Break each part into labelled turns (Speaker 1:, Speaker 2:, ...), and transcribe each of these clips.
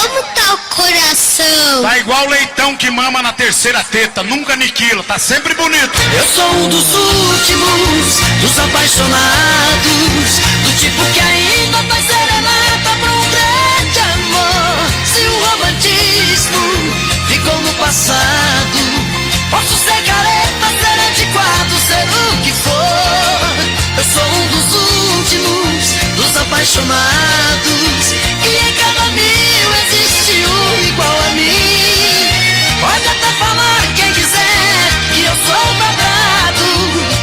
Speaker 1: Como tá o coração?
Speaker 2: Tá igual leitão que mama na terceira teta, nunca aniquila, tá sempre bonito.
Speaker 3: Eu sou um dos últimos, dos apaixonados, do tipo que ainda faz serenata pra um grande amor. Se o romantismo ficou no passado, posso ser careta, ser antiquado, ser o que for. Eu sou um dos últimos, dos apaixonados, e em cada mil existe um igual a mim. Pode até falar quem quiser que eu sou dobrado,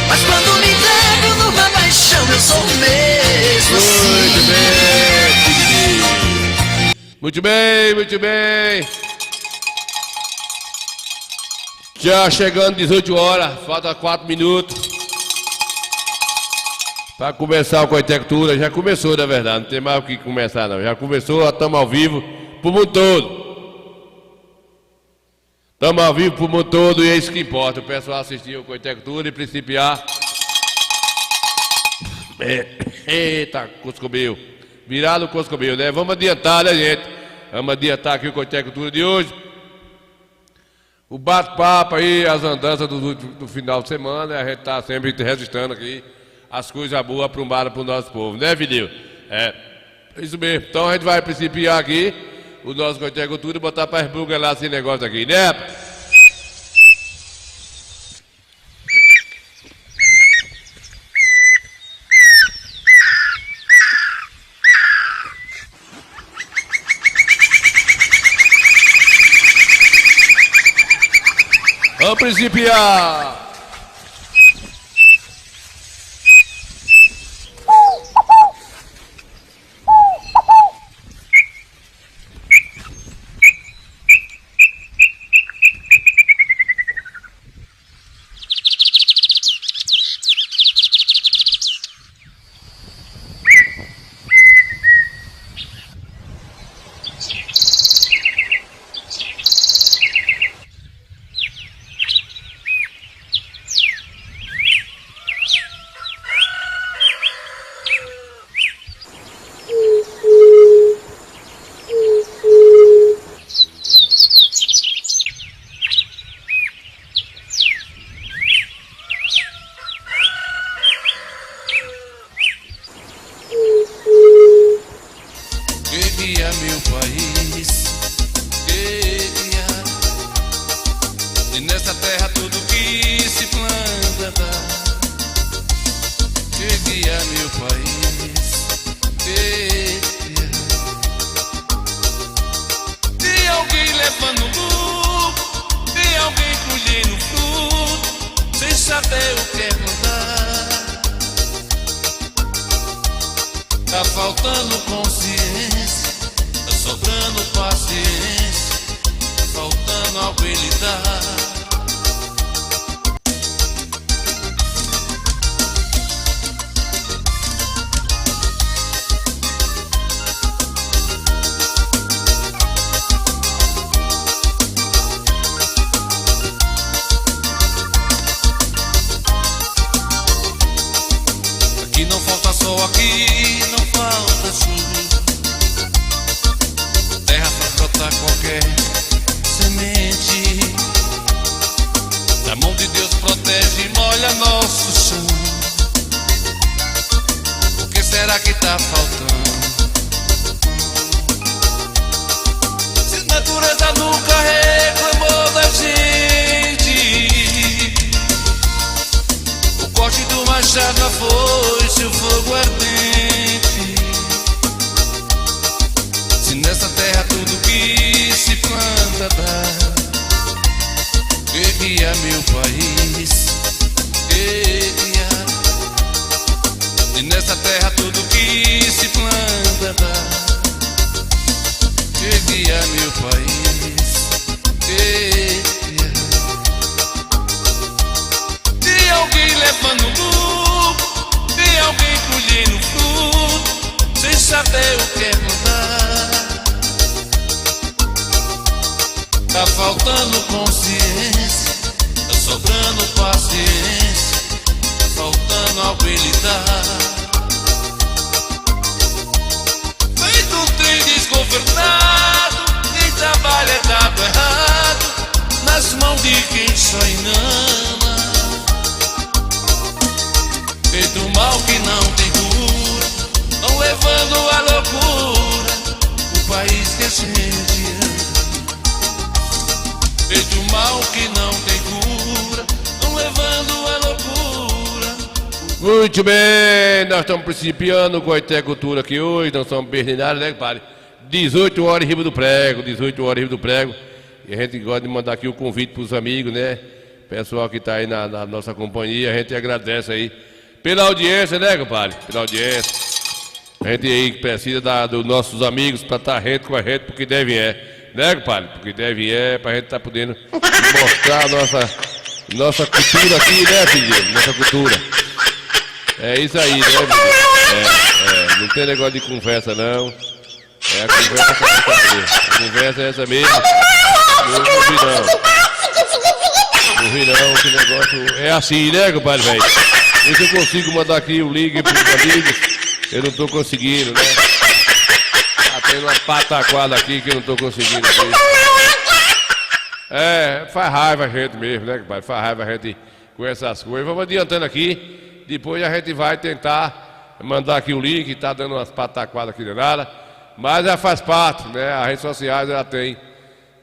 Speaker 3: mas quando me entrego numa paixão eu sou mesmo assim.
Speaker 4: Muito bem, muito bem. Já chegando 18 horas, falta 4 minutos para começar a Coitectura. Já começou, na verdade, não tem mais o que começar não. Já começou, estamos ao vivo pro mundo todo. Estamos ao vivo pro mundo todo e é isso que importa. O pessoal assistir a Coitectura e principiar. Eita, Coscobil. Virado o Coscobil, né? Vamos adiantar, né, gente? Vamos adiantar aqui o Coitectura de hoje. O bate-papo aí, as andanças do final de semana, a gente está sempre registrando aqui as coisas boas aprumadas para o nosso povo, né, Vidil? É isso mesmo. Então a gente vai principiar aqui o nosso Coitectura e botar para esbugalhar esse negócio aqui, né? Vamos principiar!
Speaker 3: Queria meu país, queria, e nessa terra tudo que se planta dá. Queria meu país, queria, de alguém levando lucro, de alguém colhendo fruto, sem saber o que é plantar. Tá faltando consciência, tá sobrando paciência, tá faltando algo ele dá. Aqui não falta sol, aqui não falta chuva, terra pra brotar qualquer semente. A mão de Deus protege e molha nosso chão. O que será que tá faltando? Se a natureza nunca reclamou da gente, o corte do machado já foi seu fogo ardente. Se nessa terra tudo que se planta dá, queria meu país, queria, e nessa terra tudo que se planta dá, queria meu país, queria, de alguém levando lucro, de alguém colhendo fruto, sem saber o que é plantar. Tá faltando consciência, tá sobrando paciência, tá faltando algo ele dá. Feito um trem desgovernado, de quem só inama, feito mal que não tem cura, tão levando à loucura o país que a gente ama. Feito mal que não tem cura, tão levando à loucura.
Speaker 4: Muito bem, nós estamos principiando com a Coité Cultura aqui hoje, nós somos Berlindários, né, compadre? 18 horas em Riba do Prego, 18 horas em Riba do Prego. E a gente gosta de mandar aqui um convite para os amigos, né? Pessoal que está aí na nossa companhia, a gente agradece aí pela audiência, né, compadre? Pela audiência. A gente aí precisa dos nossos amigos para estar rente com a gente, porque deve né, compadre? Porque deve para a gente estar podendo mostrar a nossa cultura aqui, né, filho? Nossa cultura. É isso aí, né, filho? Não tem negócio de conversa, não. É a conversa que eu quero saber. A conversa é essa mesmo. Não vi não, que negócio é assim, né, compadre, velho? Se eu consigo mandar aqui o link pros amigos, eu não tô conseguindo, né? Tá tendo uma pataquada aqui que eu não tô conseguindo aqui. Faz raiva a gente mesmo, né, compadre? Faz raiva a gente com essas coisas. Vamos adiantando aqui, depois a gente vai tentar mandar aqui o link, tá dando umas pataquadas aqui de nada, mas já faz parte, né? As redes sociais já tem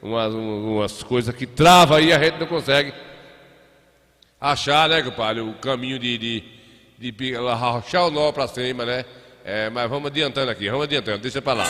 Speaker 4: umas coisas que trava aí, a gente não consegue achar, né, compadre, o caminho de achar o nó pra cima, né? Mas vamos adiantando aqui, deixa pra lá.